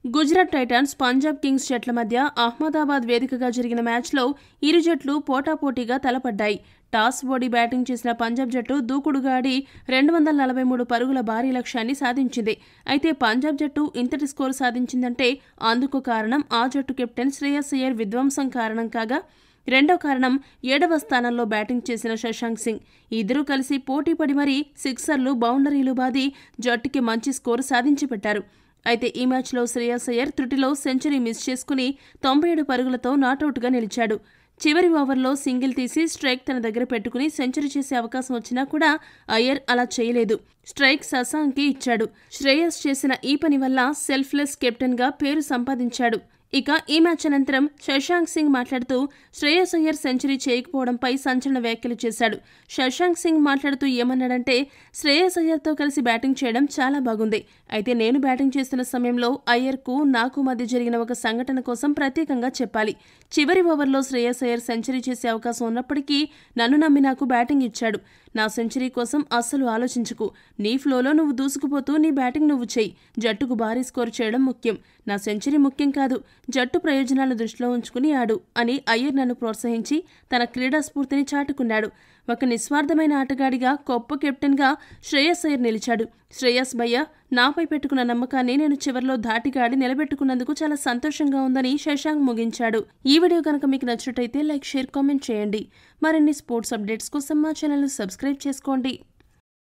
Gujarat Titans Punjab Kings జట్ల మధ్య అహ్మదాబాద్ వేదికగా జరిగిన మ్యాచ్లో ఇరు జట్లు పోటాపోటీగా తలపడ్డాయి. టాస్ ఓడి బ్యాటింగ్ చేసిన పంజాబ్ జట్టు దూకుడుగా ఆడి 243 పరుగుల భారీ లక్ష్యాన్ని సాధించింది. అయితే పంజాబ్ జట్టు ఇంతటి స్కోరు సాధించిందంటే అందుకు కారణం ఆ జట్టు కెప్టెన్ శ్రేయస్ అయ్యర్ విధ్వంసం కారణం కాగా, రెండో కారణం 7వ స్థానంలో బ్యాటింగ్ చేసిన శశాంక్ సింగ్. ఇద్దరూ కలిసి పోటీపడి మరీ సిక్సర్లు, బౌండరీలు బాది జట్టుకి మంచి స్కోరు సాధించి పెట్టారు. అయితే ఈ మ్యాచ్లో శ్రేయస్ అయ్యర్ త్రుటిలో సెంచరీ మిస్ చేసుకుని 97 పరుగులతో నాటౌట్గా నిలిచాడు. చివరి ఓవర్లో సింగిల్ తీసి స్ట్రైక్ తన దగ్గర పెట్టుకుని సెంచరీ చేసే అవకాశం వచ్చినా కూడా అయ్యర్ అలా చేయలేదు. స్ట్రైక్ శశాంక్కి ఇచ్చాడు. శ్రేయస్ చేసిన ఈ పని వల్ల సెల్ఫ్లెస్ కెప్టెన్గా పేరు సంపాదించాడు. ఇక ఈ మ్యాచ్ అనంతరం శశాంక్ సింగ్ మాట్లాడుతూ శ్రేయస్ అయ్యర్ సెంచరీ చేయకపోవడంపై సంచలన వ్యాఖ్యలు చేశాడు. శశాంక్ సింగ్ మాట్లాడుతూ ఏమన్నాడంటే, శ్రేయస్ అయ్యర్తో కలిసి బ్యాటింగ్ చేయడం చాలా బాగుంది. అయితే నేను బ్యాటింగ్ చేస్తున్న సమయంలో అయ్యర్కు నాకు మధ్య జరిగిన ఒక సంఘటన కోసం ప్రత్యేకంగా చెప్పాలి. చివరి ఓవర్లో శ్రేయస్ అయ్యర్ సెంచరీ చేసే అవకాశం ఉన్నప్పటికీ నన్ను నమ్మి నాకు బ్యాటింగ్ ఇచ్చాడు. నా సెంచరీ కోసం అస్సలు ఆలోచించుకు. నీ ఫ్లోలో నువ్వు దూసుకుపోతూ నీ బ్యాటింగ్ నువ్వు చెయ్యి. జట్టుకు భారీ స్కోరు చేయడం ముఖ్యం. నా సెంచరీ ముఖ్యం కాదు. జట్టు ప్రయోజనాలను దృష్టిలో ఉంచుకుని ఆడు అని అయ్యర్ నన్ను ప్రోత్సహించి తన క్రీడా స్ఫూర్తిని చాటుకున్నాడు. ఒక నిస్వార్థమైన ఆటగాడిగా, గొప్ప కెప్టెన్గా శ్రేయస్ అయ్యర్ నిలిచాడు. శ్రేయస్ భయ్య, నాపై పెట్టుకున్న నమ్మకాన్ని నేను చివర్లో ధాటిగా ఆడి నిలబెట్టుకున్నందుకు చాలా సంతోషంగా ఉందని శశాంక్ ముగించాడు. ఈ వీడియో కనుక మీకు నచ్చినట్టయితే లైక్, షేర్, కామెంట్ చేయండి. మరిన్ని స్పోర్ట్స్ అప్డేట్స్ కోసం మా ఛానల్ని సబ్స్క్రైబ్ చేసుకోండి.